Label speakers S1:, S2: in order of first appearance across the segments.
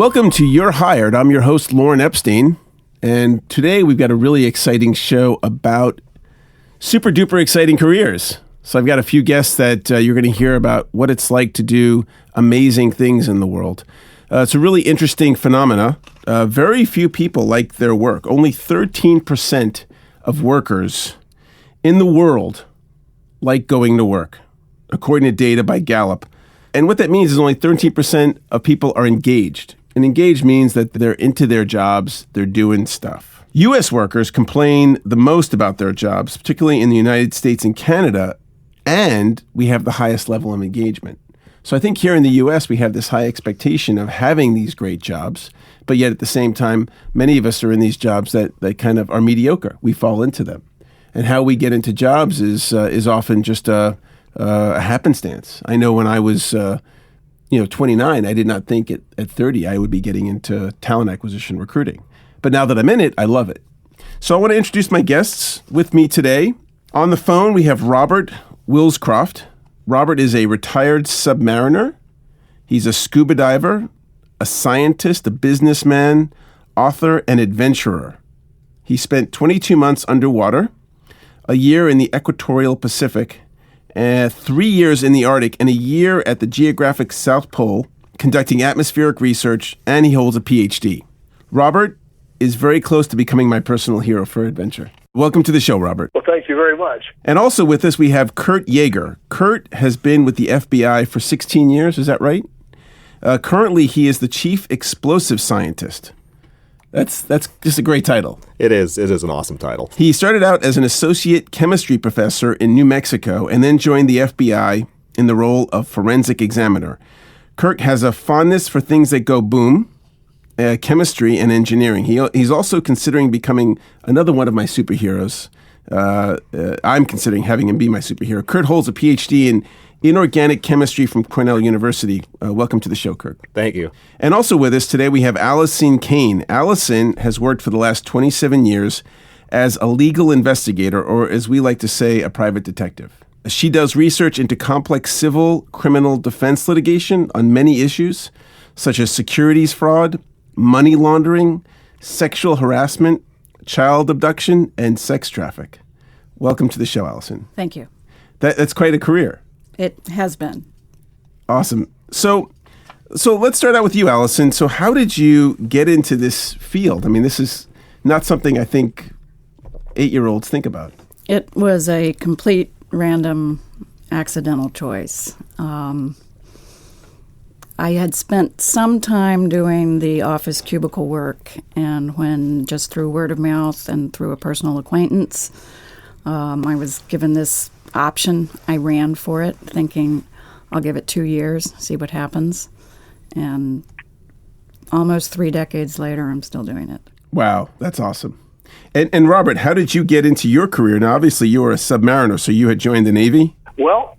S1: Welcome to You're Hired. I'm your host, Lauren Epstein. And today we've got a really exciting show about super duper exciting careers. So I've got a few guests that you're going to hear about what it's like to do amazing things in the world. It's a really interesting phenomena. Very few people like their work. Only 13% of workers in the world like going to work, according to data by Gallup. And what that means is only 13% of people are engaged. And engaged means that they're into their jobs, they're doing stuff. U.S. workers complain the most about their jobs, particularly in the United States and Canada, and we have the highest level of engagement. So I think here in the U.S. we have this high expectation of having these great jobs, but yet at the same time, many of us are in these jobs that kind of are mediocre. We fall into them. And how we get into jobs is often just a happenstance. I know when I was 29, I did not think at 30 I would be getting into talent acquisition recruiting. But now that I'm in it, I love it. So I want to introduce my guests with me today. On the phone, we have Robert Williscroft. Robert is a retired submariner. He's a scuba diver, a scientist, a businessman, author, and adventurer. He spent 22 months underwater, a year in the equatorial Pacific, 3 years in the Arctic, and a year at the Geographic South Pole conducting atmospheric research, and he holds a PhD. Robert is very close to becoming my personal hero for adventure. Welcome to the show, Robert.
S2: Well, thank you very much.
S1: And also with us, we have Kirk Yeager. Kurt has been with the FBI for 16 years, is that right? Currently, he is the chief explosive scientist. That's just a great title.
S3: It is an awesome title.
S1: He started out as an associate chemistry professor in New Mexico and then joined the FBI in the role of forensic examiner. Kirk has a fondness for things that go boom, chemistry and engineering. He's also considering becoming another one of my superheroes. I'm considering having him be my superhero. Kurt holds a PhD in inorganic chemistry from Cornell University. Welcome to the show, Kirk.
S3: Thank you.
S1: And also with us today, we have Alison Caine. Alison has worked for the last 27 years as a legal investigator, or as we like to say, a private detective. She does research into complex civil criminal defense litigation on many issues, such as securities fraud, money laundering, sexual harassment, child abduction, and sex traffic. Welcome to the show, Alison.
S4: Thank you.
S1: That's quite a career.
S4: It has been.
S1: Awesome. So let's start out with you, Alison. So how did you get into this field? I mean, this is not something I think 8-year-olds think about.
S4: It was a complete random accidental choice. I had spent some time doing the office cubicle work, and when just through word of mouth and through a personal acquaintance, I was given this option. I ran for it, thinking I'll give it 2 years, see what happens. And almost 3 decades later, I'm still doing it.
S1: Wow, that's awesome. And Robert, how did you get into your career? Now, obviously, you were a submariner, so you had joined the Navy?
S2: Well,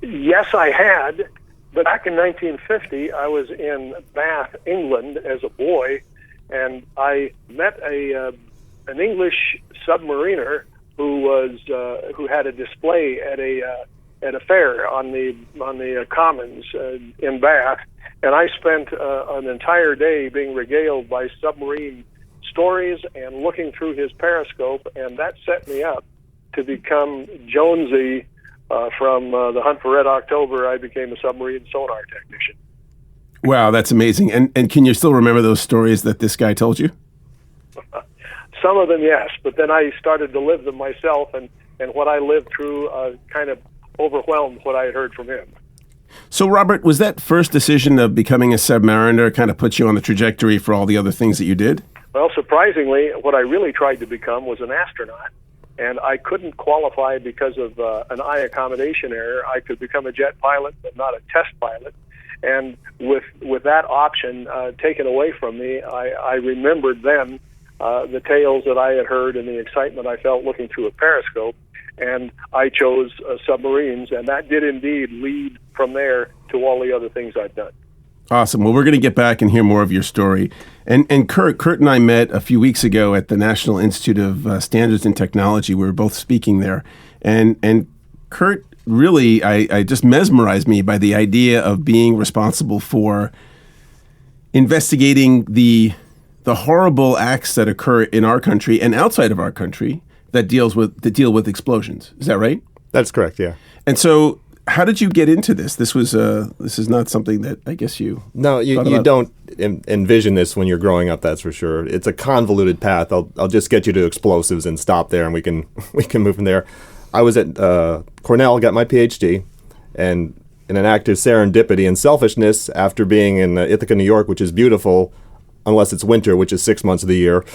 S2: yes, I had. But back in 1950, I was in Bath, England, as a boy, and I met an English submariner who had a display at a fair on the Commons in Bath, and I spent an entire day being regaled by submarine stories and looking through his periscope, and that set me up to become Jonesy. From the Hunt for Red October, I became a submarine sonar technician.
S1: Wow, that's amazing. And can you still remember those stories that this guy told you?
S2: Some of them, yes, but then I started to live them myself, and what I lived through kind of overwhelmed what I had heard from him.
S1: So, Robert, was that first decision of becoming a submariner kind of put you on the trajectory for all the other things that you did?
S2: Well, surprisingly, what I really tried to become was an astronaut, and I couldn't qualify because of an eye accommodation error. I could become a jet pilot, but not a test pilot. And with that option taken away from me, I remembered then the tales that I had heard and the excitement I felt looking through a periscope, and I chose submarines, and that did indeed lead from there to all the other things I've done.
S1: Awesome. Well, we're going to get back and hear more of your story. And Kurt and I met a few weeks ago at the National Institute of Standards and Technology. We were both speaking there. And Kurt really, I just mesmerized me by the idea of being responsible for investigating the horrible acts that occur in our country and outside of our country that deal with explosions. Is that right?
S3: That's correct, yeah.
S1: And so, how did you get into this? This is not something that I guess you.
S3: No, you don't envision this when you're growing up. That's for sure. It's a convoluted path. I'll just get you to explosives and stop there, and we can move from there. I was at Cornell, got my PhD, and in an act of serendipity and selfishness, after being in Ithaca, New York, which is beautiful, unless it's winter, which is 6 months of the year,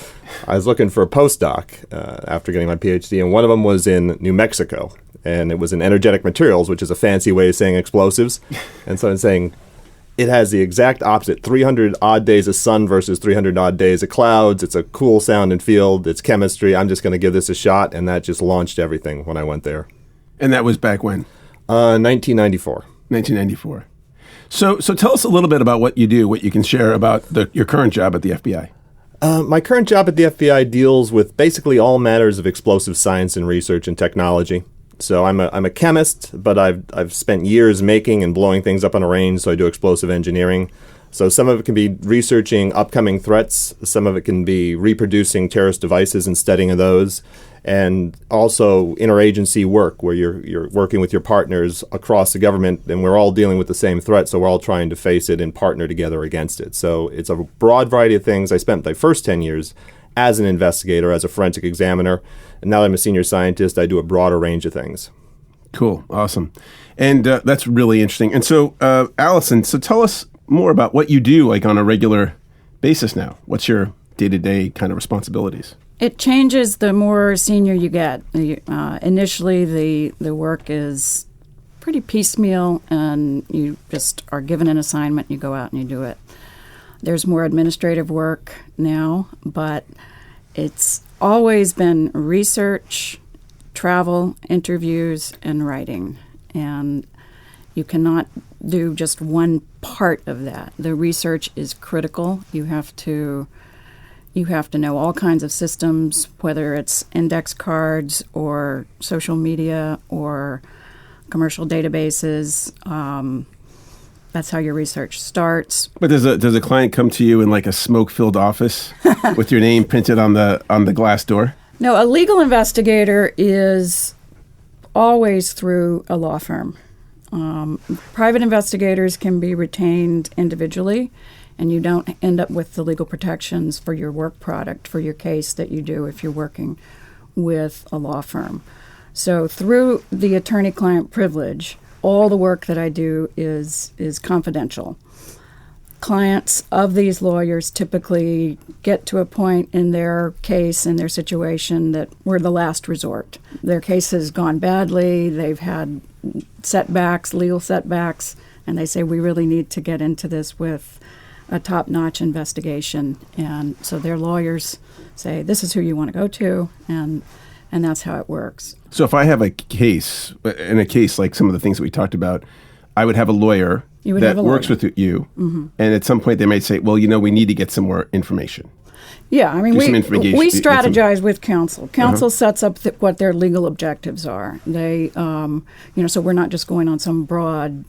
S3: I was looking for a postdoc after getting my PhD, and one of them was in New Mexico, and it was in energetic materials, which is a fancy way of saying explosives. And so I'm saying it has the exact opposite, 300 odd days of sun versus 300 odd days of clouds. It's a cool sound and field. It's chemistry. I'm just going to give this a shot, and that just launched everything when I went there.
S1: And that was back when?
S3: 1994.
S1: 1994. So tell us a little bit about what you do, what you can share about your current job at the FBI.
S3: My current job at the FBI deals with basically all matters of explosive science and research and technology. So I'm a chemist, but I've spent years making and blowing things up on a range, so I do explosive engineering. So some of it can be researching upcoming threats, some of it can be reproducing terrorist devices and studying those, and also interagency work where you're working with your partners across the government, and we're all dealing with the same threat, so we're all trying to face it and partner together against it. So it's a broad variety of things. I spent my first 10 years as an investigator, as a forensic examiner, and now that I'm a senior scientist, I do a broader range of things.
S1: Cool. Awesome. And that's really interesting. And so, Alison, so tell us more about what you do like on a regular basis now. What's your day-to-day kind of responsibilities?
S4: It changes the more senior you get. Initially, the work is pretty piecemeal, and you just are given an assignment, you go out and you do it. There's more administrative work now, but it's always been research, travel, interviews, and writing. And you cannot do just one part of that. The research is critical. You have to know all kinds of systems, whether it's index cards or social media or commercial databases. That's how your research starts.
S1: But does a client come to you in like a smoke-filled office with your name printed on the glass door?
S4: No, a legal investigator is always through a law firm. Private investigators can be retained individually, and you don't end up with the legal protections for your work product, for your case that you do if you're working with a law firm. So through the attorney-client privilege, all the work that I do is confidential. Clients of these lawyers typically get to a point in their case, in their situation, that we're the last resort. Their case has gone badly, they've had setbacks, legal setbacks, and they say, we really need to get into this with a top-notch investigation. And so their lawyers say, this is who you want to go to, and that's how it works.
S1: So if I have a case, in a case like some of the things that we talked about, I would have a lawyer that works with you, mm-hmm. and at some point they might say, well, we need to get some more information.
S4: Yeah, I mean, we strategize with counsel. Counsel sets up what their legal objectives are. They, so we're not just going on some broad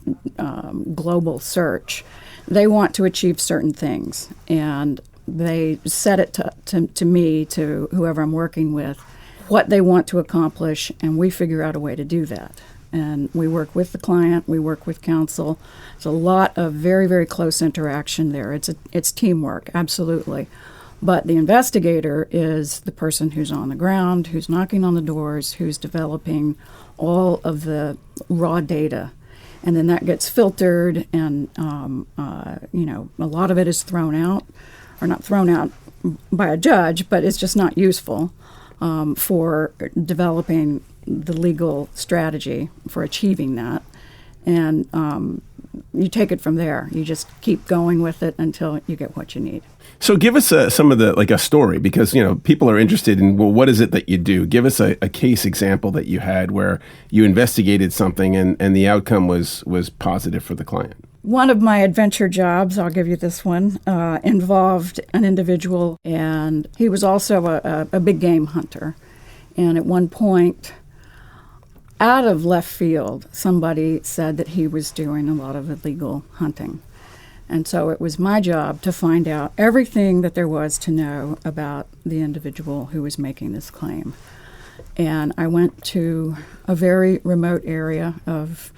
S4: global search. They want to achieve certain things, and they set it to me, to whoever I'm working with, what they want to accomplish, and we figure out a way to do that. And we work with the client, we work with counsel. It's a lot of very, very close interaction there. It's teamwork, absolutely. But the investigator is the person who's on the ground, who's knocking on the doors, who's developing all of the raw data. And then that gets filtered, and a lot of it is thrown out, or not thrown out by a judge, but it's just not useful for developing the legal strategy for achieving that. And you take it from there. You just keep going with it until you get what you need.
S1: So give us some of a story, because people are interested in, well, what is it that you do? Give us a case example that you had where you investigated something and the outcome was positive for the client.
S4: One of my adventure jobs, I'll give you this one, involved an individual, and he was also a big game hunter. And at one point, out of left field, somebody said that he was doing a lot of illegal hunting. And so it was my job to find out everything that there was to know about the individual who was making this claim. And I went to a very remote area of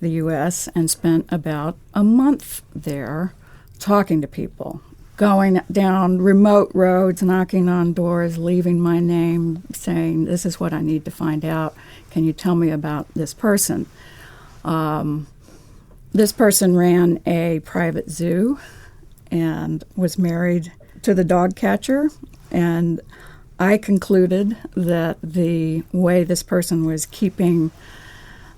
S4: the U.S. and spent about a month there talking to people, going down remote roads, knocking on doors, leaving my name, saying, this is what I need to find out. Can you tell me about this person? This person ran a private zoo and was married to the dog catcher, and I concluded that the way this person was keeping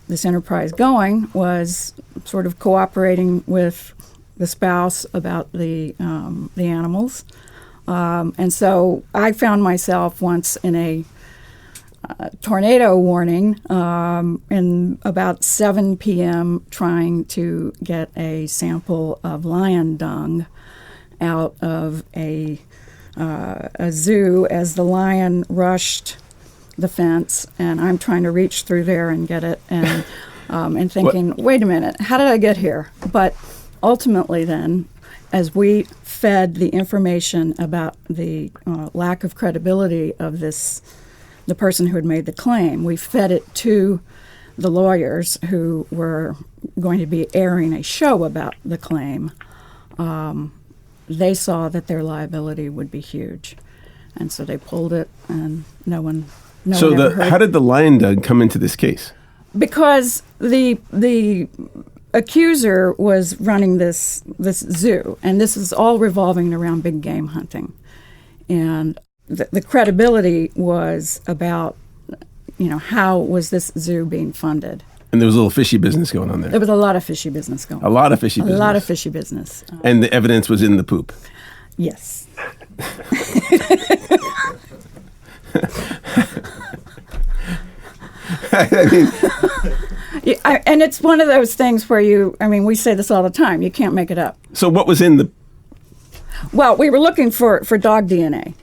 S4: this enterprise going was sort of cooperating with the spouse about the animals. And so I found myself once in a tornado warning in about 7 p.m. trying to get a sample of lion dung out of a zoo as the lion rushed the fence, and I'm trying to reach through there and get it, and thinking, wait a minute, how did I get here? But ultimately then, as we fed the information about the lack of credibility of the person who had made the claim, we fed it to the lawyers who were going to be airing a show about the claim. They saw that their liability would be huge, and so they pulled it, and no one ever heard.
S1: How did the lion dung come into this case?
S4: Because the accuser was running this zoo, and this is all revolving around big game hunting, and the credibility was about, how was this zoo being funded?
S1: And there was a little fishy business going on there.
S4: There was a lot of fishy business going on.
S1: A lot of fishy business.
S4: A lot of fishy business.
S1: And the evidence was in the poop.
S4: Yes.
S1: I mean,
S4: and it's one of those things where we say this all the time, you can't make it up.
S1: So what was in the...
S4: Well, we were looking for dog DNA.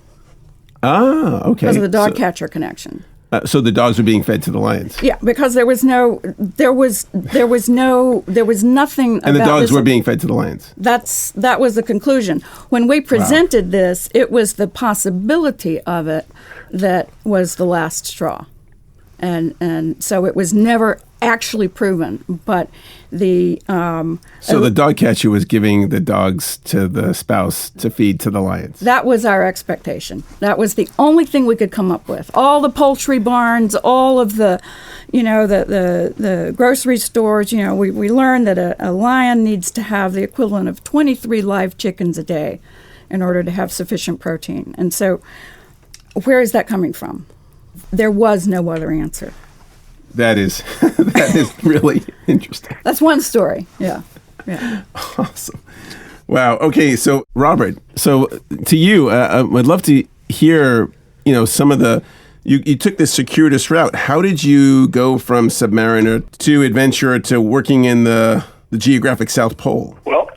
S1: Ah, okay.
S4: Because of the dog catcher connection.
S1: So the dogs were being fed to the lions.
S4: Yeah, because there was nothing.
S1: And the dogs were being fed to the lions.
S4: That was the conclusion. When we presented this, it was the possibility of it that was the last straw, and so it was never actually proven. But the
S1: the dog catcher was giving the dogs to the spouse to feed to the lions.
S4: That was our expectation. That was the only thing we could come up with. All the poultry barns, all of the, the grocery stores. We learned that a lion needs to have the equivalent of 23 live chickens a day in order to have sufficient protein. And so, where is that coming from? There was no other answer.
S1: That is really interesting.
S4: That's one story. Yeah.
S1: Awesome. Wow. Okay. So Robert, to you, I'd love to hear, some of the, you took this circuitous route. How did you go from submariner to adventurer to working in the Geographic South Pole?
S2: Well,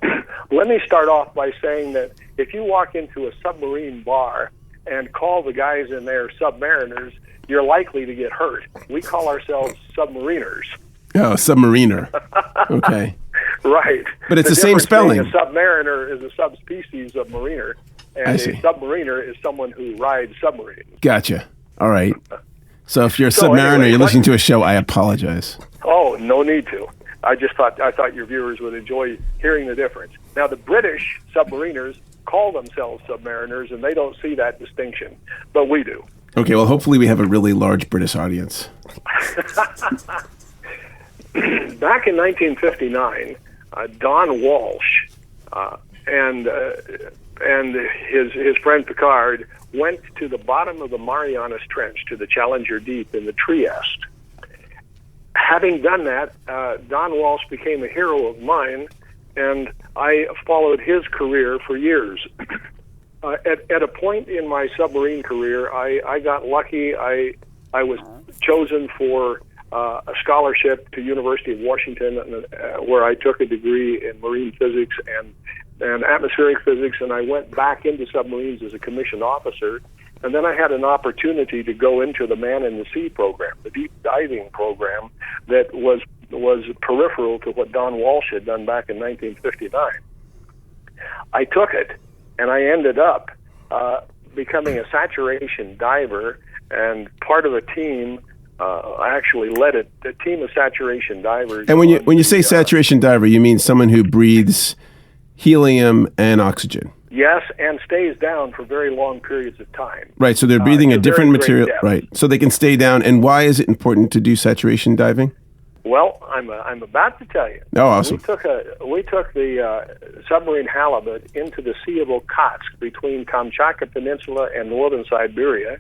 S2: let me start off by saying that if you walk into a submarine bar and call the guys in there submariners, you're likely to get hurt. We call ourselves submariners.
S1: Oh, submariner. Okay.
S2: Right.
S1: But it's the same spelling.
S2: A submariner is a subspecies of mariner, and a submariner is someone who rides submarines.
S1: Gotcha. All right. So if you're a submariner, you're listening to a show, I apologize.
S2: Oh, no need to. I thought your viewers would enjoy hearing the difference. Now, the British submariners call themselves submariners, and they don't see that distinction, but we do.
S1: Okay, well, hopefully we have a really large British audience.
S2: Back in 1959, Don Walsh and his friend Picard went to the bottom of the Marianas Trench to the Challenger Deep in the Trieste. Having done that, Don Walsh became a hero of mine, and I followed his career for years. At a point in my submarine career, I got lucky. I was chosen for a scholarship to University of Washington, where I took a degree in marine physics and atmospheric physics, and I went back into submarines as a commissioned officer. And then I had an opportunity to go into the Man in the Sea program, the deep diving program that was peripheral to what Don Walsh had done back in 1959. I took it, and I ended up becoming a saturation diver, and part of a team. I actually led a team of saturation divers.
S1: And when you say saturation diver, you mean someone who breathes helium and oxygen?
S2: Yes, and stays down for very long periods of time.
S1: Right, so they're breathing a different material.
S2: Depth.
S1: Right, so they can stay down. And why is it important to do saturation diving?
S2: Well, I'm about to tell you.
S1: Oh, awesome.
S2: We took the submarine halibut into the Sea of Okhotsk between Kamchatka Peninsula and northern Siberia.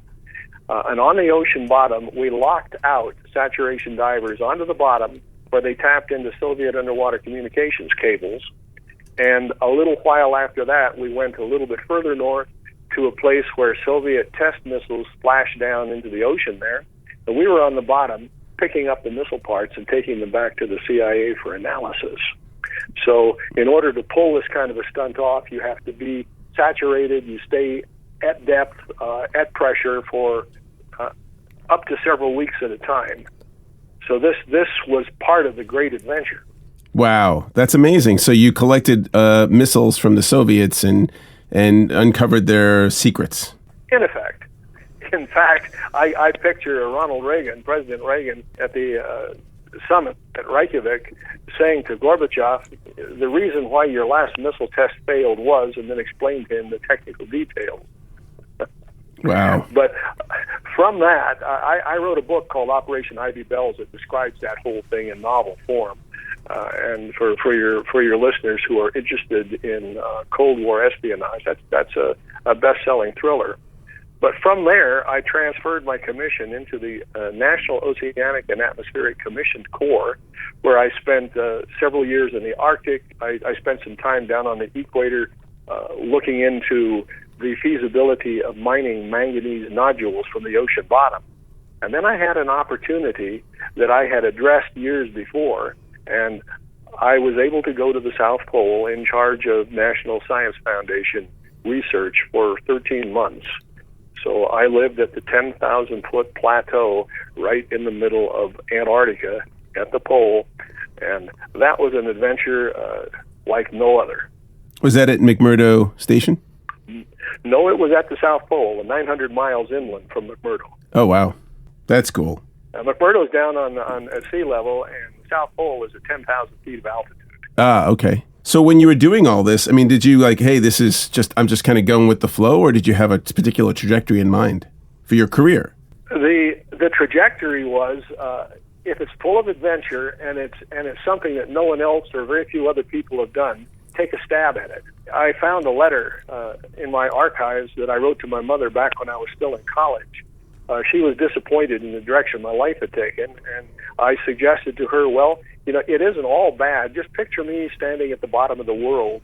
S2: And on the ocean bottom, we locked out saturation divers onto the bottom where they tapped into Soviet underwater communications cables. And a little while after that, we went a little bit further north to a place where Soviet test missiles splashed down into the ocean there. And we were on the bottom picking up the missile parts and taking them back to the CIA for analysis. So in order to pull this kind of a stunt off, you have to be saturated. You stay at depth, at pressure for up to several weeks at a time. So this was part of the great adventure.
S1: Wow, that's amazing. So you collected missiles from the Soviets and uncovered their secrets.
S2: In fact, I picture President Reagan, at the summit at Reykjavik, saying to Gorbachev, the reason why your last missile test failed was, and then explained to him the technical details.
S1: Wow.
S2: But from that, I wrote a book called Operation Ivy Bells that describes that whole thing in novel form. And for your listeners who are interested in Cold War espionage, that's a best-selling thriller. But from there, I transferred my commission into the National Oceanic and Atmospheric Commission Corps, where I spent several years in the Arctic. I spent some time down on the equator looking into the feasibility of mining manganese nodules from the ocean bottom. And then I had an opportunity that I had addressed years before, and I was able to go to the South Pole in charge of National Science Foundation research for 13 months. So I lived at the 10,000-foot plateau right in the middle of Antarctica at the pole, and that was an adventure like no other.
S1: Was that at McMurdo Station?
S2: No, it was at the South Pole, 900 miles inland from McMurdo.
S1: Oh, wow. That's cool.
S2: McMurdo's down at sea level, and the South Pole is at 10,000 feet of altitude.
S1: Ah, okay. So when you were doing all this, I mean, did you hey, I'm just kind of going with the flow, or did you have a particular trajectory in mind for your career?
S2: The trajectory was, if it's full of adventure and it's something that no one else or very few other people have done, take a stab at it. I found a letter in my archives that I wrote to my mother back when I was still in college. She was disappointed in the direction my life had taken, and I suggested to her, well, it isn't all bad. Just picture me standing at the bottom of the world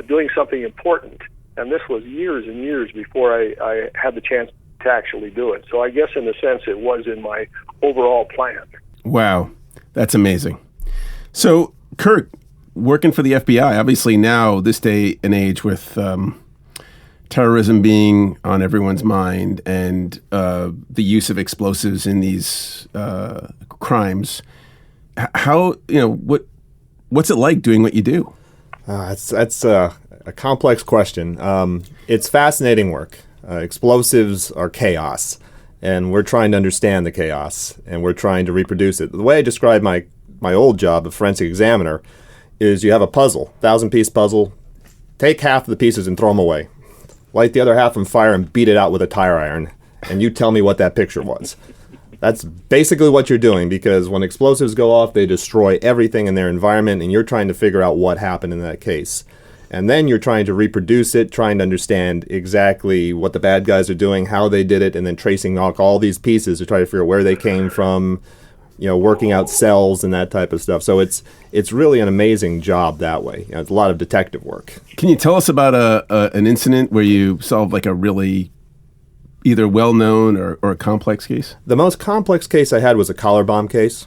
S2: doing something important. And this was years and years before I had the chance to actually do it. So I guess in a sense it was in my overall plan.
S1: Wow, that's amazing. So, Kirk, working for the FBI, obviously now, this day and age with terrorism being on everyone's mind and the use of explosives in these crimes, how, what's it like doing what you do?
S3: That's a complex question. It's fascinating work. Explosives are chaos, and we're trying to understand the chaos, and we're trying to reproduce it. The way I describe my old job of forensic examiner is you have a puzzle, 1,000-piece puzzle. Take half of the pieces and throw them away. Light the other half on fire and beat it out with a tire iron, and you tell me what that picture was. That's basically what you're doing, because when explosives go off, they destroy everything in their environment, and you're trying to figure out what happened in that case. And then you're trying to reproduce it, trying to understand exactly what the bad guys are doing, how they did it, and then tracing all these pieces to try to figure out where they came from, working out cells and that type of stuff. So it's really an amazing job that way. It's a lot of detective work.
S1: Can you tell us about an incident where you solved a really either well-known or a complex case?
S3: The most complex case I had was a collar bomb case.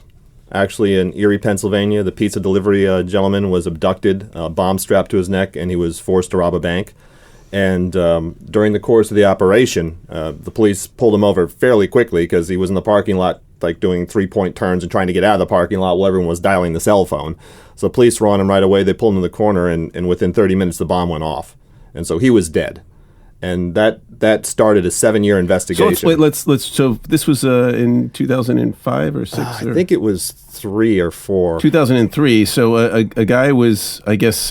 S3: Actually, in Erie, Pennsylvania, the pizza delivery gentleman was abducted, bomb strapped to his neck, and he was forced to rob a bank. And during the course of the operation, the police pulled him over fairly quickly because he was in the parking lot like doing 3-point turns and trying to get out of the parking lot while everyone was dialing the cell phone. So the police were on him right away. They pulled him in the corner, and within 30 minutes, the bomb went off. And so he was dead. And that started a 7-year investigation.
S1: So this was in 2005 or 6?
S3: I think it was 3 or 4.
S1: 2003. So a guy was, I guess,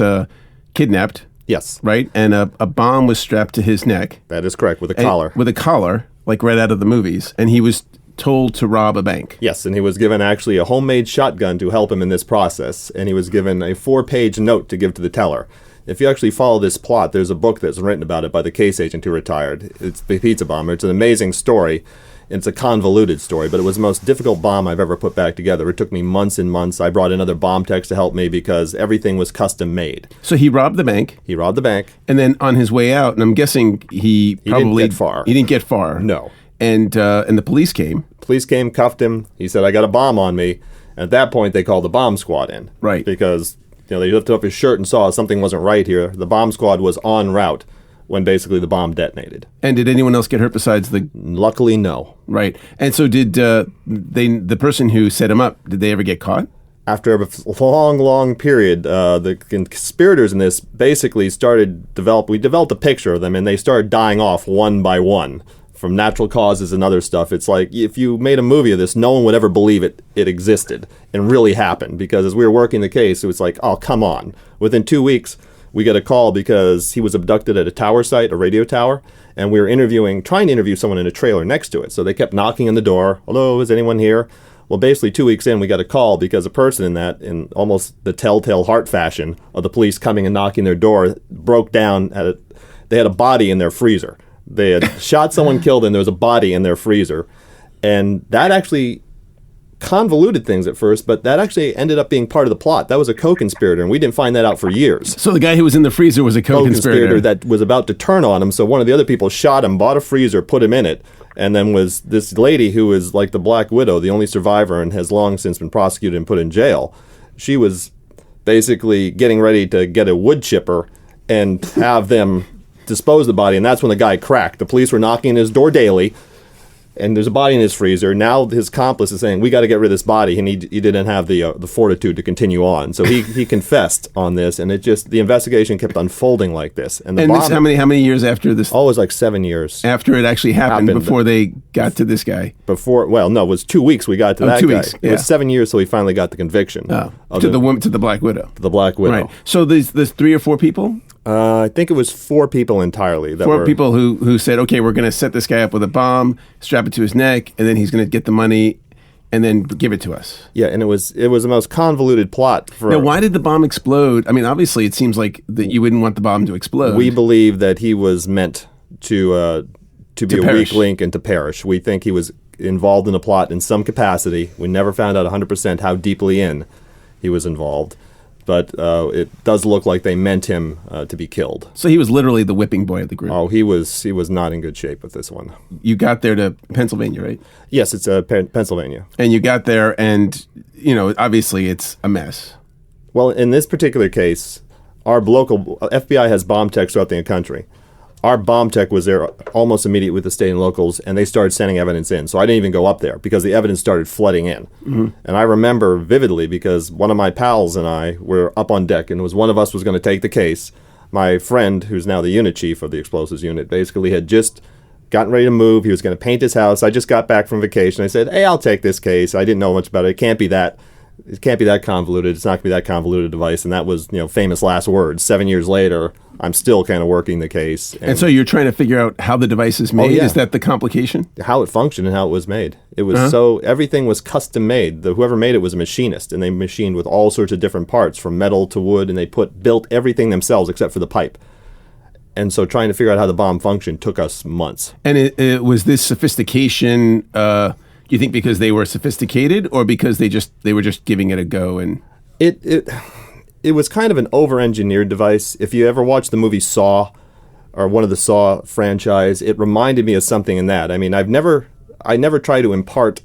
S1: kidnapped.
S3: Yes.
S1: Right? And a bomb was strapped to his neck.
S3: That is correct, with a collar.
S1: With a collar, like right out of the movies. And he was told to rob a bank.
S3: Yes, and he was given actually a homemade shotgun to help him in this process. And he was given a 4-page note to give to the teller. If you actually follow this plot, there's a book that's written about it by the case agent who retired. It's The Pizza Bomber. It's an amazing story. It's a convoluted story, but it was the most difficult bomb I've ever put back together. It took me months and months. I brought in other bomb techs to help me because everything was custom made.
S1: So he robbed the bank.
S3: He robbed the bank.
S1: And then on his way out, and I'm guessing he probably
S3: didn't get far.
S1: He didn't get far.
S3: No.
S1: And the police came.
S3: Police came, cuffed him. He said, "I got a bomb on me." And at that point, they called the bomb squad in.
S1: Right.
S3: Because they lifted up his shirt and saw something wasn't right here. The bomb squad was en route when basically the bomb detonated.
S1: And did anyone else get hurt besides the...
S3: Luckily, no.
S1: Right. And so did the person who set him up, did they ever get caught?
S3: After a long period, the conspirators in this basically we developed a picture of them, and they started dying off one by one from natural causes and other stuff. It's like if you made a movie of this, no one would ever believe it existed and really happened, because as we were working the case, it was like, oh, come on. Within 2 weeks, we get a call because he was abducted at a tower site, a radio tower, and we were trying to interview someone in a trailer next to it. So they kept knocking on the door. "Hello, is anyone here?" Well, basically 2 weeks in, we got a call because a person in almost the telltale heart fashion of the police coming and knocking their door, broke down. They had a body in their freezer. They had shot someone, killed, and there was a body in their freezer. And that actually convoluted things at first, but that actually ended up being part of the plot. That was a co-conspirator, and we didn't find that out for years.
S1: So the guy who was in the freezer was a co-conspirator
S3: that was about to turn on him. So one of the other people shot him, bought a freezer, put him in it, and then was this lady who is like the Black Widow, the only survivor, and has long since been prosecuted and put in jail. She was basically getting ready to get a wood chipper and have them dispose of the body, and that's when the guy cracked. The police were knocking on his door daily, and there's a body in his freezer. Now his accomplice is saying, "We got to get rid of this body," and he didn't have the fortitude to continue on. So he confessed on this, and the investigation kept unfolding like this. And
S1: this, how many years after this?
S3: Oh, it was like 7 years
S1: after it actually happened before they got to this guy.
S3: It was 2 weeks we got to that
S1: 2
S3: guy.
S1: weeks, yeah.
S3: It was 7 years till we finally got the conviction.
S1: To the Black Widow.
S3: The Black Widow.
S1: Right. So there's 3 or 4 people.
S3: I think it was 4 people entirely.
S1: Four people who said, "Okay, we're going to set this guy up with a bomb, strap it to his neck, and then he's going to get the money, and then give it to us."
S3: Yeah, and it was the most convoluted plot.
S1: Now, why did the bomb explode? I mean, obviously, it seems like that you wouldn't want the bomb to explode.
S3: We believe that he was meant to be a
S1: perish.
S3: weak link and to perish. We think he was involved in a plot in some capacity. We never found out 100% how deeply in he was involved. But it does look like they meant him to be killed.
S1: So he was literally the whipping boy of the group.
S3: Oh, he was not in good shape with this one.
S1: You got there to Pennsylvania, right?
S3: Yes, it's Pennsylvania.
S1: And you got there, and obviously it's a mess.
S3: Well, in this particular case, our local FBI has bomb techs throughout the country. Our bomb tech was there almost immediately with the state and locals, and they started sending evidence in. So I didn't even go up there because the evidence started flooding in. Mm-hmm. And I remember vividly because one of my pals and I were up on deck, and it was one of us was going to take the case. My friend, who's now the unit chief of the explosives unit, basically had just gotten ready to move. He was going to paint his house. I just got back from vacation. I said, "Hey, I'll take this case." I didn't know much about it. It can't be that convoluted. It's not going to be that convoluted device. And that was, famous last words. 7 years later, I'm still kind of working the case.
S1: And so you're trying to figure out how the device is made? Is that the complication?
S3: How it functioned and how it was made. It was everything was custom made. Whoever made it was a machinist, and they machined with all sorts of different parts, from metal to wood, and they built everything themselves except for the pipe. And so trying to figure out how the bomb functioned took us months.
S1: And it was this sophistication, you think because they were sophisticated, or because they were just giving it a go? And
S3: It was kind of an over-engineered device. If you ever watched the movie Saw, or one of the Saw franchise, it reminded me of something in that. I mean, I never try to impart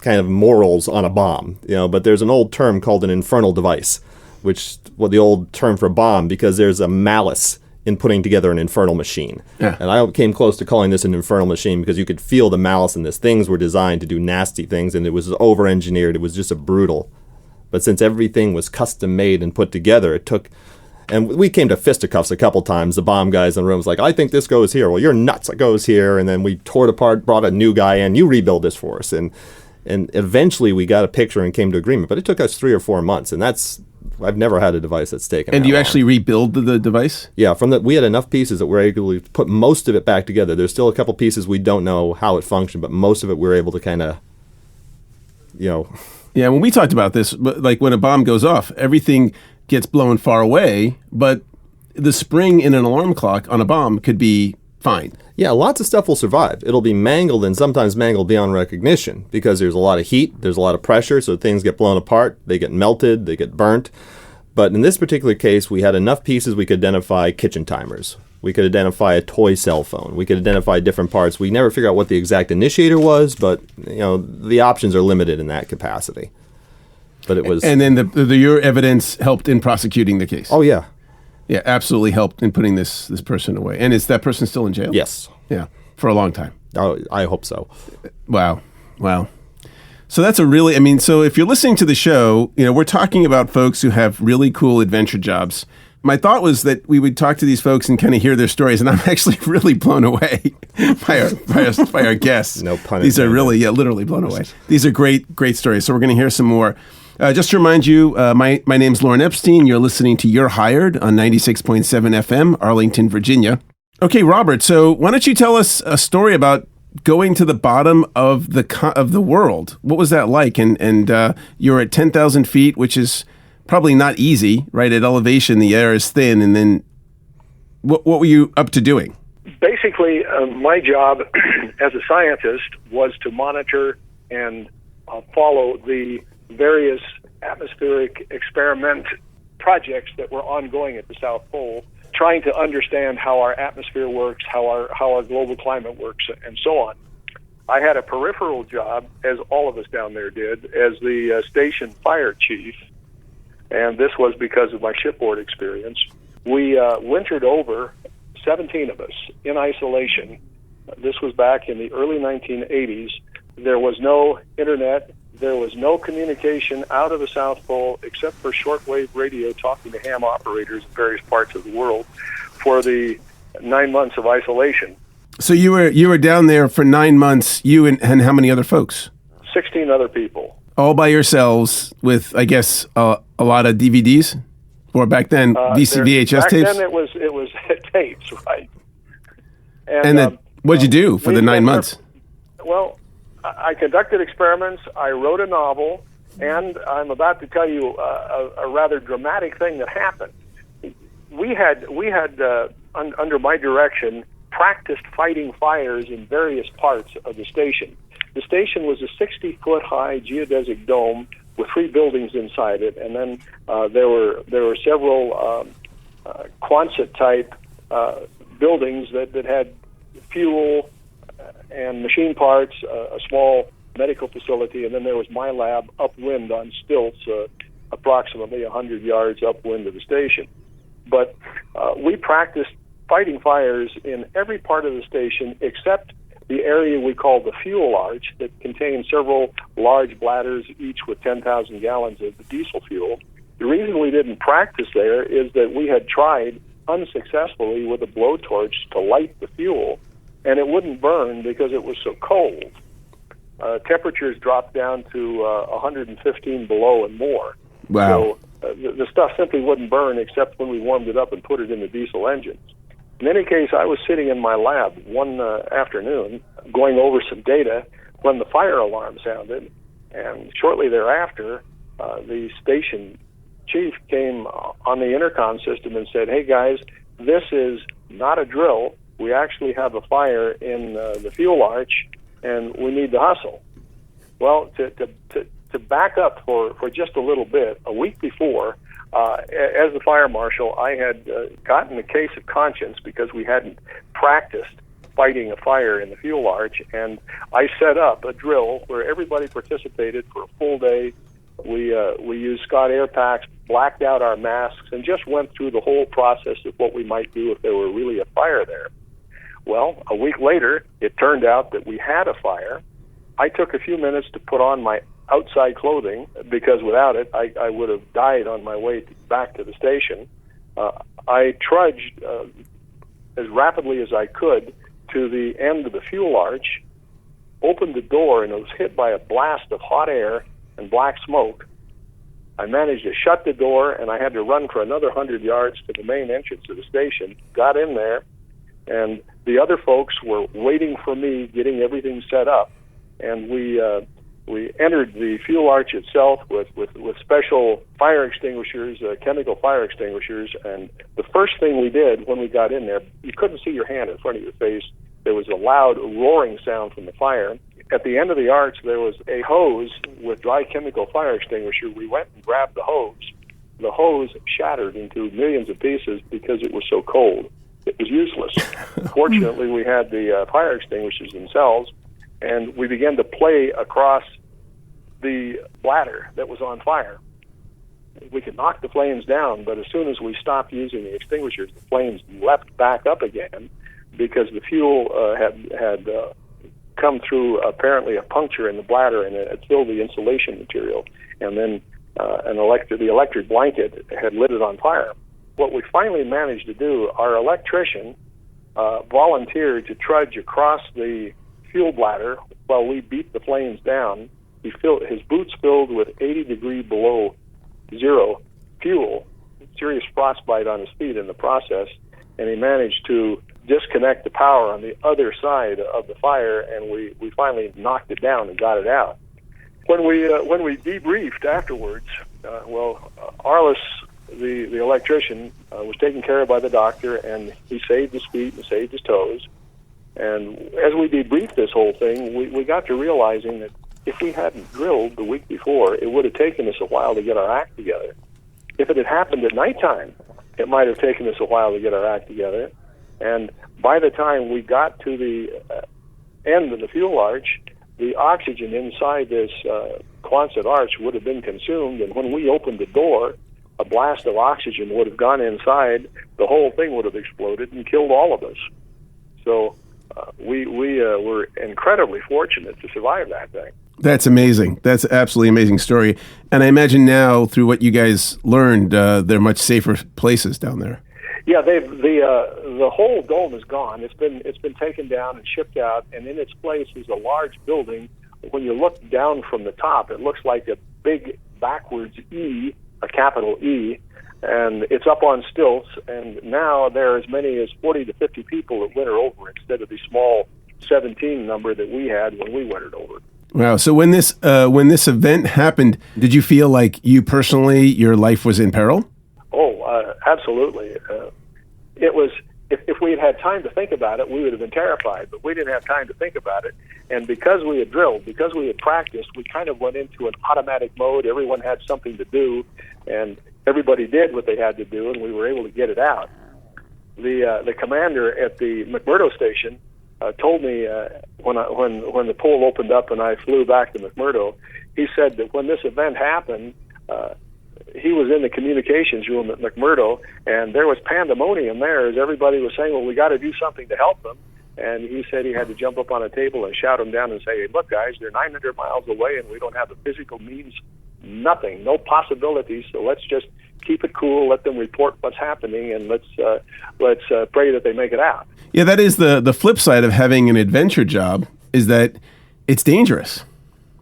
S3: kind of morals on a bomb, but there's an old term called an infernal device, the old term for bomb, because there's a malice in putting together an infernal machine.
S1: Yeah.
S3: And I came close to calling this an infernal machine because you could feel the malice in this. Things were designed to do nasty things, and it was over-engineered. It was just a brutal. But since everything was custom-made and put together, it took... And we came to fisticuffs a couple times. The bomb guys in the room was like, I think this goes here. Well, you're nuts. It goes here. And then we tore it apart, brought a new guy in. You rebuild this for us. And eventually we got a picture and came to agreement. But it took us 3 or 4 months. And I've never had a device that's taken.
S1: And
S3: that
S1: you
S3: long.
S1: actually rebuild the device?
S3: Yeah, we had enough pieces that we're able to put most of it back together. There's still a couple pieces we don't know how it functioned, but most of it we're able to kind of,
S1: Yeah, when we talked about this, like when a bomb goes off, everything gets blown far away, but the spring in an alarm clock on a bomb could be fine.
S3: Yeah, lots of stuff will survive. It'll be mangled and sometimes mangled beyond recognition because there's a lot of heat, there's a lot of pressure, so things get blown apart, they get melted, they get burnt. But in this particular case, we had enough pieces we could identify kitchen timers. We could identify a toy cell phone. We could identify different parts. We never figured out what the exact initiator was, but the options are limited in that capacity. But it was...
S1: And then your evidence helped in prosecuting the case.
S3: Oh, yeah.
S1: Yeah, absolutely helped in putting this person away. And is that person still in jail?
S3: Yes.
S1: Yeah, for a long time.
S3: Oh, I hope so.
S1: Wow. So that's so if you're listening to the show, we're talking about folks who have really cool adventure jobs. My thought was that we would talk to these folks and kind of hear their stories, and I'm actually really blown away by our guests.
S3: No pun intended.
S1: These are really, literally blown away. These are great stories. So we're going to hear some more. Just to remind you, my name's Lauren Epstein. You're listening to You're Hired on 96.7 FM, Arlington, Virginia. Okay, Robert, so why don't you tell us a story about going to the bottom of the world? What was that like? And you're at 10,000 feet, which is probably not easy, right? At elevation, the air is thin. And then what were you up to doing?
S2: Basically, my job as a scientist was to monitor and follow the various atmospheric experiment projects that were ongoing at the South Pole, trying to understand how our atmosphere works, how our global climate works, and so on. I had a peripheral job, as all of us down there did, as the station fire chief, and this was because of my shipboard experience. We wintered over, 17 of us, in isolation. This was back in the early 1980s. There was no internet. There was no communication out of the South Pole except for shortwave radio talking to ham operators in various parts of the world for the 9 months of isolation.
S1: So you were down there for 9 months, you and how many other folks?
S2: 16 other people.
S1: All by yourselves with, I guess, a lot of DVDs? Or back then, VHS tapes?
S2: Back then it was tapes, right.
S1: And what'd you do for the 9 months?
S2: Well, I conducted experiments, I wrote a novel, and I'm about to tell you a rather dramatic thing that happened. We had under my direction, practiced fighting fires in various parts of the station. The station was a 60-foot high geodesic dome with 3 buildings inside it, and then there were several Quonset-type buildings that had fuel and machine parts, a small medical facility, and then there was my lab upwind on stilts, approximately 100 yards upwind of the station. But we practiced fighting fires in every part of the station except the area we call the fuel arch that contains several large bladders, each with 10,000 gallons of diesel fuel. The reason we didn't practice there is that we had tried unsuccessfully with a blowtorch to light the fuel, and it wouldn't burn because it was so cold. Temperatures dropped down to 115 below and more.
S1: Wow.
S2: So the stuff simply wouldn't burn except when we warmed it up and put it in the diesel engines. In any case, I was sitting in my lab one afternoon going over some data when the fire alarm sounded, and shortly thereafter, the station chief came on the intercom system and said, "Hey guys, this is not a drill. We actually have a fire in the fuel arch, and we need to hustle." Well, to back up for just a little bit, a week before, as the fire marshal, I had gotten a case of conscience because we hadn't practiced fighting a fire in the fuel arch, and I set up a drill where everybody participated for a full day. We used Scott air packs, blacked out our masks, and just went through the whole process of what we might do if there were really a fire there. Well, a week later, it turned out that we had a fire. I took a few minutes to put on my outside clothing, because without it, I would have died on my way back to the station. I trudged as rapidly as I could to the end of the fuel arch, opened the door, and it was hit by a blast of hot air and black smoke. I managed to shut the door, and I had to run for another 100 yards to the main entrance of the station, got in there, and the other folks were waiting for me, getting everything set up, and we entered the fuel arch itself with special fire extinguishers, chemical fire extinguishers, and the first thing we did when we got in there, you couldn't see your hand in front of your face. There was a loud roaring sound from the fire. At the end of the arch, there was a hose with dry chemical fire extinguisher. We went and grabbed the hose. The hose shattered into millions of pieces because it was so cold. It was useless. Fortunately, we had the fire extinguishers themselves, and we began to play across the bladder that was on fire. We could knock the flames down, but as soon as we stopped using the extinguishers, the flames leapt back up again because the fuel had come through apparently a puncture in the bladder, and it had filled the insulation material, and then the electric blanket had lit it on fire. What we finally managed to do, our electrician volunteered to trudge across the fuel bladder while we beat the flames down. His boots filled with 80 degree below zero fuel, serious frostbite on his feet in the process, and he managed to disconnect the power on the other side of the fire, and we finally knocked it down and got it out. When we debriefed afterwards, Arliss, the electrician, was taken care of by the doctor, and he saved his feet and saved his toes. And as we debriefed this whole thing, we got to realizing that if we hadn't drilled the week before, it would have taken us a while to get our act together. If it had happened at nighttime, it might have taken us a while to get our act together. And by the time we got to the end of the fuel arch, the oxygen inside this Quonset arch would have been consumed, and when we opened the door, a blast of oxygen would have gone inside, the whole thing would have exploded and killed all of us. So we were incredibly fortunate to survive that thing.
S1: That's amazing. That's an absolutely amazing story. And I imagine now, through what you guys learned, they're much safer places down there.
S2: Yeah, the whole dome is gone. It's been taken down and shipped out, and in its place is a large building. When you look down from the top, it looks like a big backwards E, a capital E, and it's up on stilts. And now there are as many as 40 to 50 people that winter over instead of the small 17 number that we had when we wintered over.
S1: Wow. So when this event happened, did you feel like you personally, your life was in peril?
S2: Oh, absolutely. It was. If we had had time to think about it, we would have been terrified. But we didn't have time to think about it, and because we had drilled, because we had practiced, we kind of went into an automatic mode. Everyone had something to do, and everybody did what they had to do, and we were able to get it out. The commander at the McMurdo station told me when the pool opened up and I flew back to McMurdo, he said that when this event happened, he was in the communications room at McMurdo, and there was pandemonium there as everybody was saying, well, we got to do something to help them. And he said he had to jump up on a table and shout them down and say, hey, look, guys, they're 900 miles away, and we don't have the physical means, nothing, no possibilities, so let's just keep it cool, let them report what's happening, and let's pray that they make it out.
S1: Yeah, that is the flip side of having an adventure job, is that it's dangerous,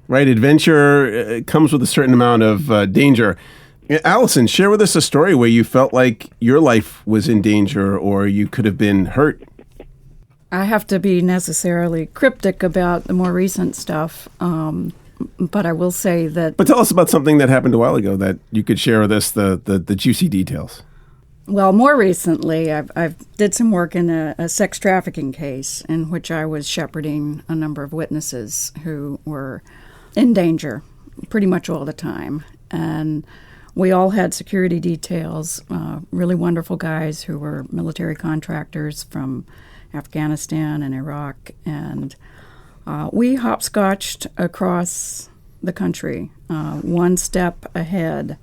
S1: right? Adventure comes with a certain amount of danger. Alison, share with us a story where you felt like your life was in danger or you could have been hurt.
S4: I have to be necessarily cryptic about the more recent stuff, but I will say that...
S1: But tell us about something that happened a while ago that you could share with us, the juicy details.
S4: Well, more recently, I've did some work in a sex trafficking case in which I was shepherding a number of witnesses who were in danger pretty much all the time. And we all had security details, really wonderful guys who were military contractors from Afghanistan and Iraq. And we hopscotched across the country, one step ahead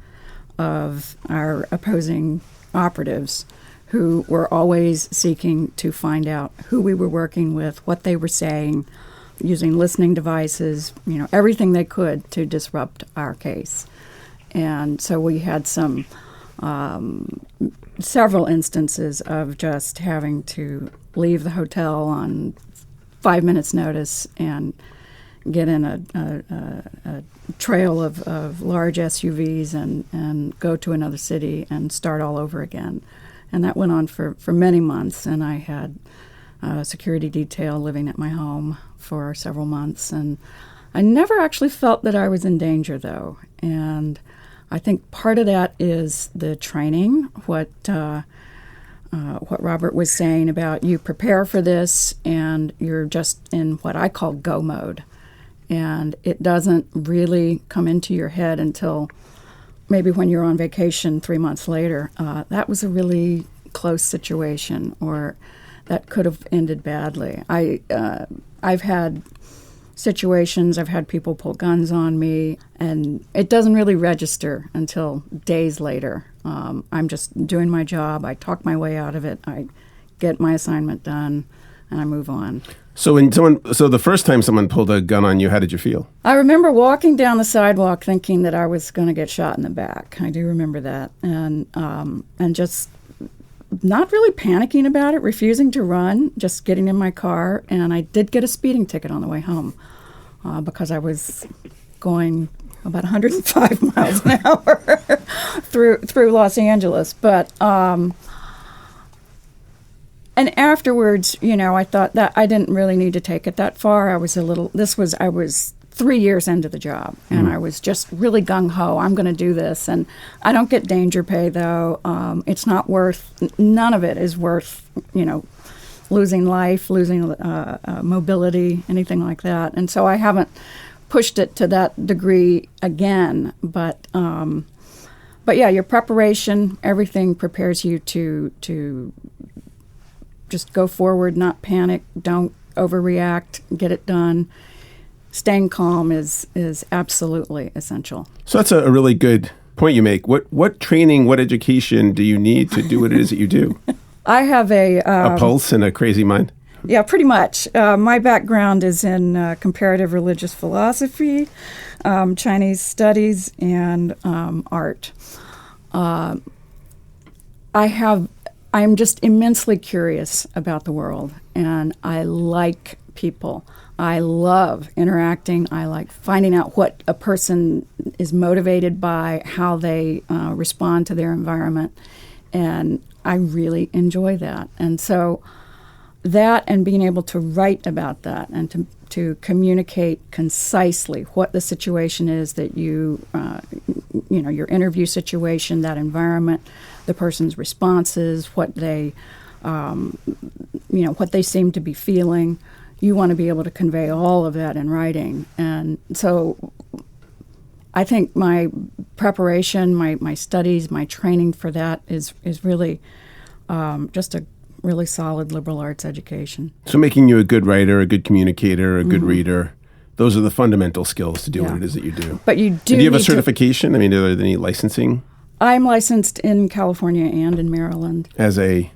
S4: of our opposing operatives who were always seeking to find out who we were working with, what they were saying, using listening devices, everything they could to disrupt our case. And so we had several instances of just having to leave the hotel on 5 minutes' notice and get in a trail of large SUVs and go to another city and start all over again. And that went on for many months, and I had a security detail living at my home for several months. And I never actually felt that I was in danger, though. And I think part of that is the training, what Robert was saying about you prepare for this and you're just in what I call go mode. And it doesn't really come into your head until maybe when you're on vacation 3 months later. That was a really close situation, or that could have ended badly. I've had situations, I've had people pull guns on me, and it doesn't really register until days later. I'm just doing my job. I talk my way out of it. I get my assignment done, and I move on.
S1: So the first time someone pulled a gun on you, how did you feel?
S4: I remember walking down the sidewalk thinking that I was going to get shot in the back. I do remember that, and just not really panicking about it, refusing to run, just getting in my car. And I did get a speeding ticket on the way home because I was going about 105 miles an hour through Los Angeles. But and afterwards, I thought that I didn't really need to take it that far. I was 3 years into the job, and I was just really gung-ho. I'm going to do this, and I don't get danger pay, though. It's not worth, none of it is worth, losing life, losing mobility, anything like that. And so I haven't pushed it to that degree again. But yeah, your preparation, everything prepares you to just go forward, not panic, don't overreact, get it done. Staying calm is absolutely essential.
S1: So that's a really good point you make. What training, what education do you need to do what it is that you do?
S4: I have a
S1: pulse and a crazy mind?
S4: Yeah, pretty much. My background is in comparative religious philosophy, Chinese studies, and art. I'm just immensely curious about the world, and I like people. I love interacting. I like finding out what a person is motivated by, how they respond to their environment, and I really enjoy that. And so that, and being able to write about that and to communicate concisely what the situation is that your interview situation, that environment, the person's responses, what they seem to be feeling. You want to be able to convey all of that in writing. And so I think my preparation, my studies, my training for that is really just a really solid liberal arts education.
S1: So making you a good writer, a good communicator, a good reader, those are the fundamental skills to do what it is that you do.
S4: But you do.
S1: Do you have a certification? I mean, are there any licensing?
S4: I'm licensed in California and in Maryland.
S1: As a?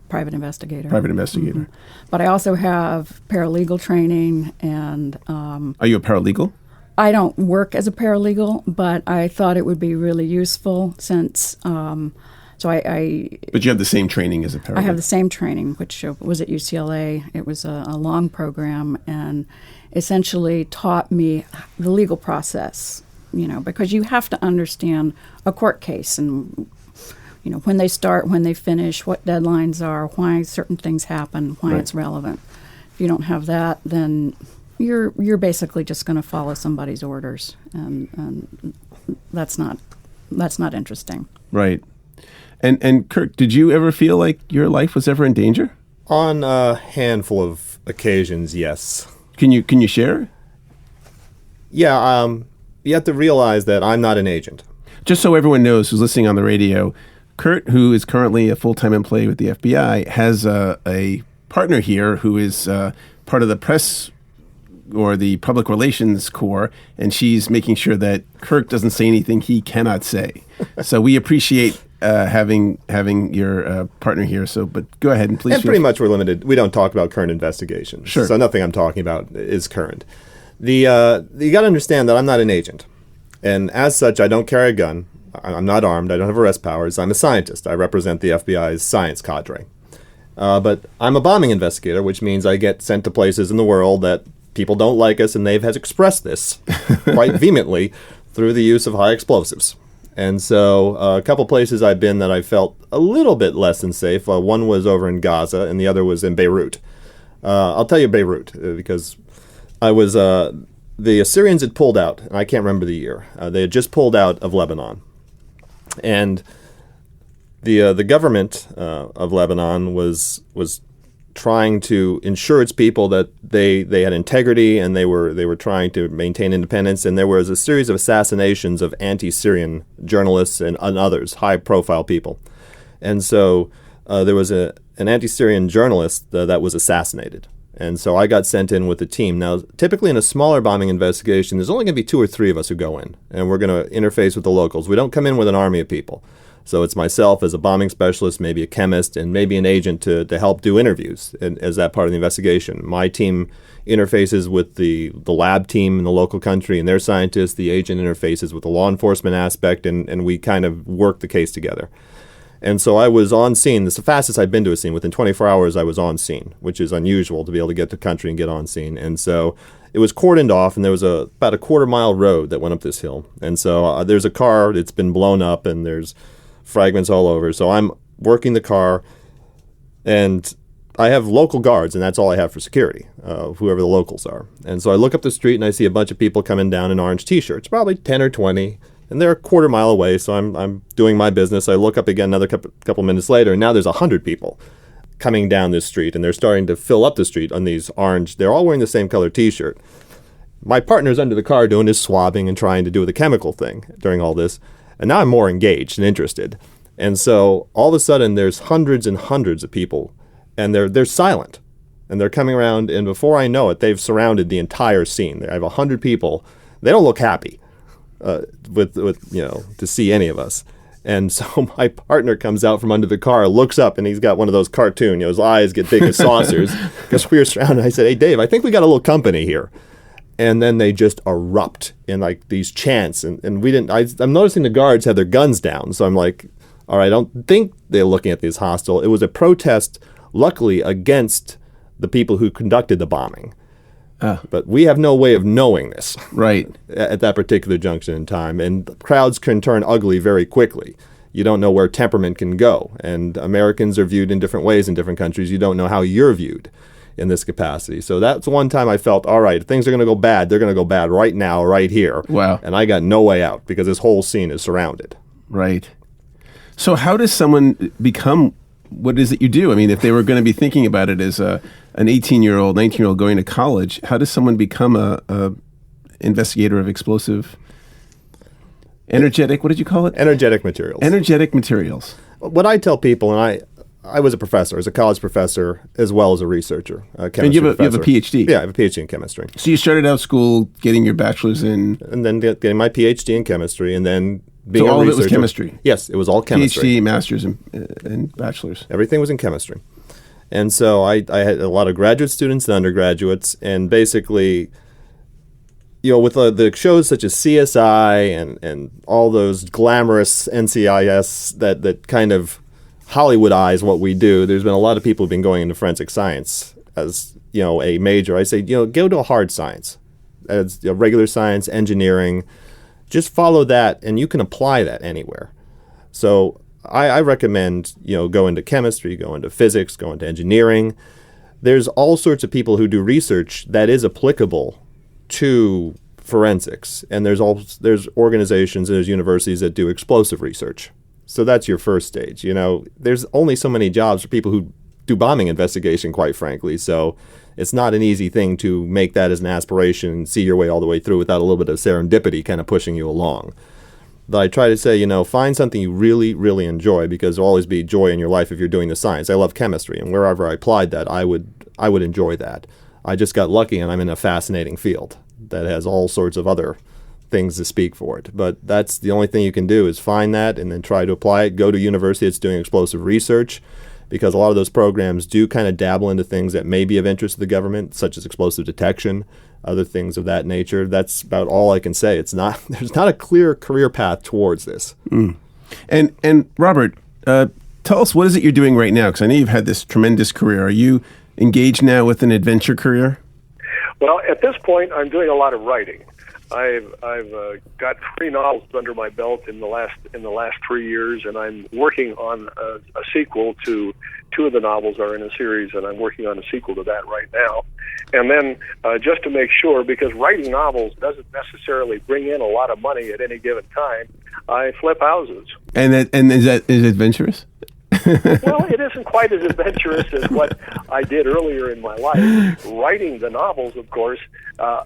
S4: Private investigator.
S1: Private investigator.
S4: Mm-hmm. But I also have paralegal training and...
S1: Are you a paralegal?
S4: I don't work as a paralegal, but I thought it would be really useful since...
S1: But you have the same training as a paralegal?
S4: I have the same training, which was at UCLA. It was a long program and essentially taught me the legal process, because you have to understand a court case and, when they start, when they finish, what deadlines are, why certain things happen, why it's relevant. If you don't have that, then you're basically just going to follow somebody's orders, and that's not interesting.
S1: Right. And Kirk, did you ever feel like your life was ever in danger?
S3: On a handful of occasions, yes.
S1: Can you share?
S3: Yeah, you have to realize that I'm not an agent. Just
S1: so everyone knows who's listening on the radio, Kurt, who is currently a full-time employee with the FBI, has a partner here who is part of the press or the public relations corps, and she's making sure that Kirk doesn't say anything he cannot say. So we appreciate having your partner here. So, but go ahead and please.
S3: And pretty much we're limited. We don't talk about current investigations.
S1: Sure.
S3: So nothing I'm talking about is current. You got to understand that I'm not an agent, and as such, I don't carry a gun. I'm not armed. I don't have arrest powers. I'm a scientist. I represent the FBI's science cadre. But I'm a bombing investigator, which means I get sent to places in the world that people don't like us, and they've has expressed this quite vehemently through the use of high explosives. And so a couple places I've been that I felt a little bit less than safe. One was over in Gaza, and the other was in Beirut. I'll tell you Beirut, because I was the Assyrians had pulled out, and I can't remember the year. They had just pulled out of Lebanon. And the government of Lebanon was trying to ensure its people that they had integrity, and they were trying to maintain independence. And there was a series of assassinations of anti-Syrian journalists and others, high-profile people. And so there was an anti-Syrian journalist that was assassinated. And so I got sent in with the team. Now, typically in a smaller bombing investigation, there's only going to be 2 or 3 of us who go in, and we're going to interface with the locals. We don't come in with an army of people. So it's myself as a bombing specialist, maybe a chemist, and maybe an agent to help do interviews as that part of the investigation. My team interfaces with the lab team in the local country and their scientists. The agent interfaces with the law enforcement aspect, and we kind of work the case together. And so I was on scene. This is the fastest I've been to a scene. Within 24 hours, I was on scene, which is unusual to be able to get to the country and get on scene. And so it was cordoned off, and there was about a quarter-mile road that went up this hill. And so there's a car that's been blown up, and there's fragments all over. So I'm working the car, and I have local guards, and that's all I have for security, whoever the locals are. And so I look up the street, and I see a bunch of people coming down in orange T-shirts, probably 10 or 20. And they're a quarter mile away, so I'm doing my business. I look up again another couple minutes later, and now there's 100 people coming down this street, and they're starting to fill up the street on these orange. They're all wearing the same color T-shirt. My partner's under the car doing his swabbing and trying to do the chemical thing during all this, and now I'm more engaged and interested. And so all of a sudden, there's hundreds and hundreds of people, and they're silent, and they're coming around, and before I know it, they've surrounded the entire scene. I have 100 people. They don't look happy. With to see any of us. And so my partner comes out from under the car, looks up, and he's got one of those cartoon, his eyes get big as saucers, because we were surrounded. I said, "Hey, Dave, I think we got a little company here." And then they just erupt in like these chants, and we didn't. I'm noticing the guards have their guns down, so I'm like, all right, I don't think they're looking at this hostile. It was a protest, luckily, against the people who conducted the bombing. But we have no way of knowing this
S1: right
S3: at that particular junction in time. And crowds can turn ugly very quickly. You don't know where temperament can go. And Americans are viewed in different ways in different countries. You don't know how you're viewed in this capacity. So that's one time I felt, all right, if things are going to go bad, they're going to go bad right now, right here.
S1: Wow.
S3: And I got no way out because this whole scene is surrounded.
S1: Right. So how does someone become what is it you do? I mean, if they were going to be thinking about it as an 18-year-old, 19-year-old going to college, how does someone become a investigator of explosive, energetic, what did you call it?
S3: Energetic materials.
S1: Energetic materials.
S3: What I tell people, and I was a professor, I was a college professor as well as a researcher, chemistry
S1: and you have
S3: professor.
S1: A PhD?
S3: Yeah, I have a PhD in chemistry.
S1: So you started out school getting your bachelor's in?
S3: And then getting my PhD in chemistry, and then being
S1: so
S3: a
S1: all
S3: researcher.
S1: of it was chemistry?
S3: Yes, it was all chemistry.
S1: PhD, master's, and bachelor's?
S3: Everything was in chemistry. And so I had a lot of graduate students and undergraduates, and basically, with the shows such as CSI and all those glamorous NCIS that kind of Hollywoodize what we do, there's been a lot of people who've been going into forensic science as, a major. I say, go to a hard science, as regular science, engineering. Just follow that, and you can apply that anywhere. So I recommend, go into chemistry, go into physics, go into engineering. There's all sorts of people who do research that is applicable to forensics, and there's organizations, there's universities that do explosive research. So that's your first stage. There's only so many jobs for people who do bombing investigation, quite frankly. So it's not an easy thing to make that as an aspiration and see your way all the way through without a little bit of serendipity kind of pushing you along. But I try to say, find something you really, really enjoy, because there'll always be joy in your life if you're doing the science. I love chemistry, and wherever I applied that, I would enjoy that. I just got lucky and I'm in a fascinating field that has all sorts of other things to speak for it. But that's the only thing you can do is find that and then try to apply it. Go to a university that's doing explosive research, because a lot of those programs do kind of dabble into things that may be of interest to the government, such as explosive detection, other things of that nature. That's about all I can say. There's not a clear career path towards this.
S1: Mm. And Robert, tell us, what is it you're doing right now? Because I know you've had this tremendous career. Are you engaged now with an adventure career?
S2: Well, at this point, I'm doing a lot of writing. I've got 3 novels under my belt in the last 3 years, and I'm working on a sequel to 2 of the novels are in a series, and I'm working on a sequel to that right now. And then just to make sure, because writing novels doesn't necessarily bring in a lot of money at any given time, I flip houses.
S1: And is it adventurous?
S2: Well, it isn't quite as adventurous as what I did earlier in my life. Writing the novels, of course,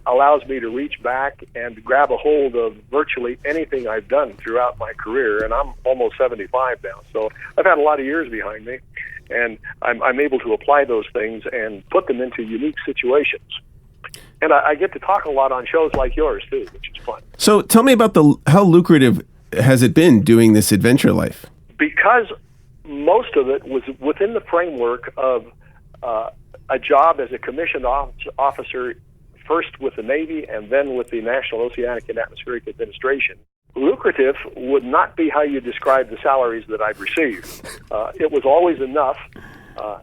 S2: allows me to reach back and grab a hold of virtually anything I've done throughout my career, and I'm almost 75 now, so I've had a lot of years behind me, and I'm able to apply those things and put them into unique situations. And I get to talk a lot on shows like yours, too, which is fun.
S1: So tell me about how lucrative has it been doing this adventure life?
S2: Because most of it was within the framework of a job as a commissioned officer, first with the Navy and then with the National Oceanic and Atmospheric Administration. Lucrative would not be how you describe the salaries that I've received. It was always enough,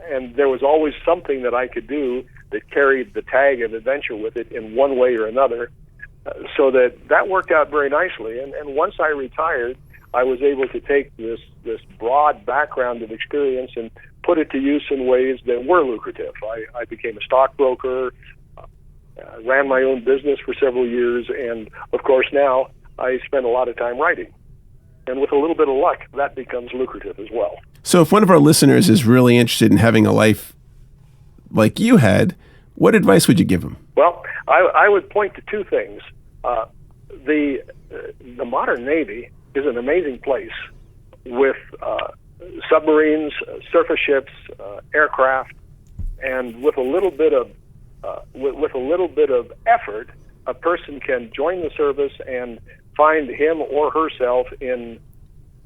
S2: and there was always something that I could do that carried the tag of adventure with it in one way or another, so that worked out very nicely. And once I retired, I was able to take this broad background of experience and put it to use in ways that were lucrative. I became a stockbroker, ran my own business for several years, and of course now I spend a lot of time writing. And with a little bit of luck, that becomes lucrative as well. So
S1: if one of our listeners is really interested in having a life like you had, what advice would you give them?
S2: Well, I would point to 2 things. The modern Navy is an amazing place with submarines, surface ships, aircraft, and with a little bit of effort, a person can join the service and find him or herself in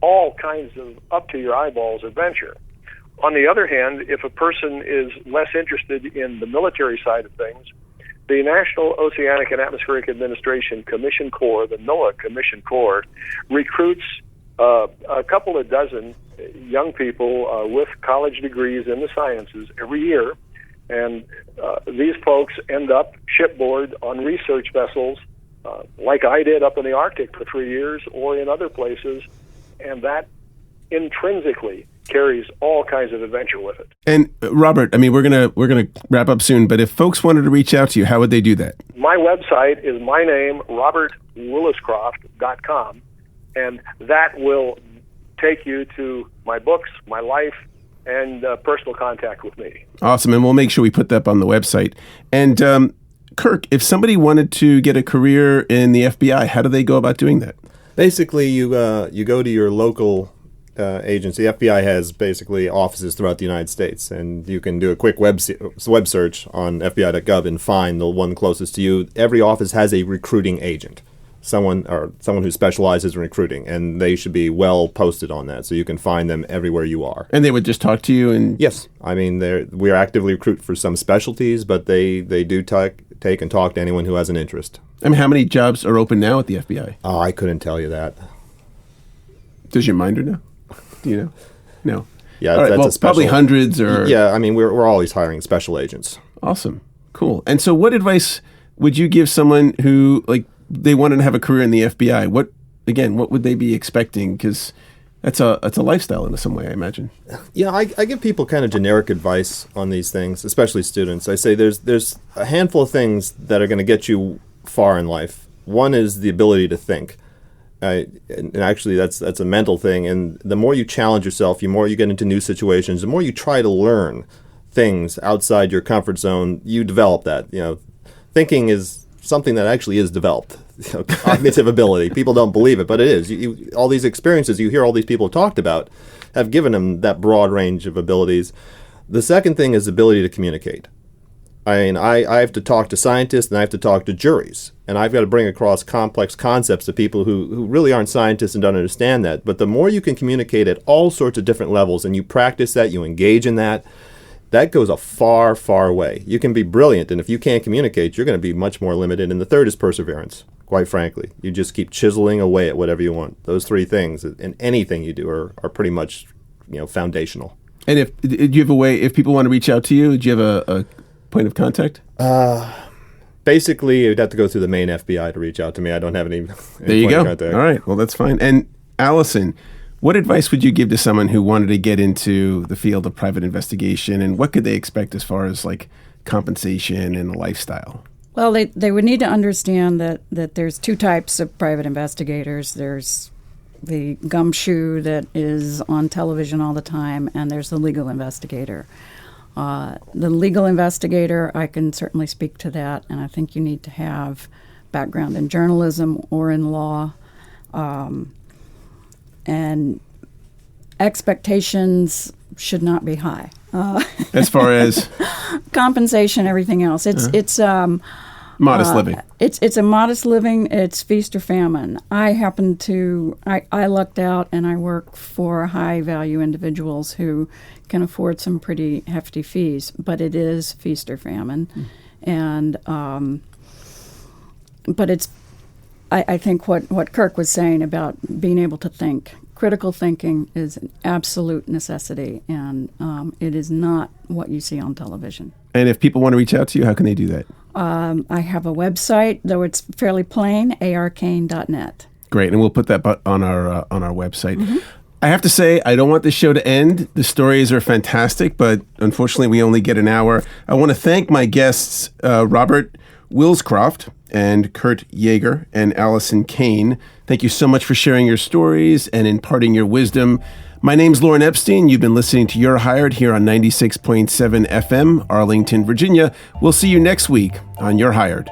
S2: all kinds of up to your eyeballs adventure. On the other hand, if a person is less interested in the military side of things, the National Oceanic and Atmospheric Administration Commission Corps, the NOAA Commission Corps, recruits a couple of dozen young people with college degrees in the sciences every year, and these folks end up shipboard on research vessels like I did up in the Arctic for 3 years or in other places, and that intrinsically carries all kinds of adventure with it.
S1: And Robert, I mean, we're gonna wrap up soon, but if folks wanted to reach out to you, how would they do that?
S2: My website is my name, robertwilliscroft.com, and that will take you to my books, my life, and personal contact with me.
S1: Awesome, and we'll make sure we put that up on the website. And Kirk, if somebody wanted to get a career in the FBI, how do they go about doing that?
S3: Basically, you go to your local agency. The FBI has basically offices throughout the United States, and you can do a quick web search on FBI.gov and find the one closest to you. Every office has a recruiting agent, someone who specializes in recruiting, and they should be well posted on that, so you can find them everywhere you are.
S1: And they would just talk to you? And
S3: yes, I mean we are actively recruit for some specialties, but they do take and talk to anyone who has an interest.
S1: I mean, how many jobs are open now at the FBI?
S3: Oh, I couldn't tell you that.
S1: Does your minder know? Do you know? No.
S3: Yeah,
S1: right,
S3: that's
S1: well,
S3: a special,
S1: probably hundreds or...
S3: Yeah, I mean, we're always hiring special agents.
S1: Awesome. Cool. And so what advice would you give someone who, like, they wanted to have a career in the FBI? What would they be expecting? Because that's a lifestyle in some way, I imagine.
S3: Yeah, I give people kind of generic advice on these things, especially students. I say there's a handful of things that are going to get you far in life. One is the ability to think. And actually, that's a mental thing. And the more you challenge yourself, the more you get into new situations, the more you try to learn things outside your comfort zone, you develop that. Thinking is something that actually is developed. Cognitive ability. People don't believe it, but it is. All these experiences you hear all these people talked about have given them that broad range of abilities. The second thing is ability to communicate. I have to talk to scientists and I have to talk to juries. And I've got to bring across complex concepts to people who really aren't scientists and don't understand that. But the more you can communicate at all sorts of different levels and you practice that, you engage in that, that goes a far, far way. You can be brilliant, and if you can't communicate, you're going to be much more limited. And the third is perseverance, quite frankly. You just keep chiseling away at whatever you want. Those three things in anything you do are pretty much, foundational.
S1: And do you have a way, if people want to reach out to you, do you have a point of contact?
S3: Basically, you'd have to go through the main FBI to reach out to me. I don't have any
S1: there you
S3: point
S1: go.
S3: of contact.
S1: All right. Well, that's fine. And Alison, what advice would you give to someone who wanted to get into the field of private investigation, and what could they expect as far as like compensation and a lifestyle?
S4: Well, they would need to understand that there's two types of private investigators. There's the gumshoe that is on television all the time, and there's the legal investigator. The legal investigator, I can certainly speak to that, and I think you need to have background in journalism or in law. And expectations should not be high.
S1: As far as
S4: compensation, everything else. It's
S1: modest living.
S4: It's a modest living. It's feast or famine. I lucked out, and I work for high value individuals who can afford some pretty hefty fees. But it is feast or famine, and but it's. I think what Kirk was saying about being able to think. Critical thinking is an absolute necessity, and it is not what you see on television.
S1: And if people want to reach out to you, how can they do that?
S4: I have a website, though it's fairly plain, arcaine.net.
S1: Great, and we'll put that on our website. Mm-hmm. I have to say, I don't want this show to end. The stories are fantastic, but unfortunately, we only get an hour. I want to thank my guests, Robert Williscroft and Kurt Yeager and Alison Caine. Thank you so much for sharing your stories and imparting your wisdom. My name's Lauren Epstein. You've been listening to You're Hired here on 96.7 FM, Arlington, Virginia. We'll see you next week on You're Hired.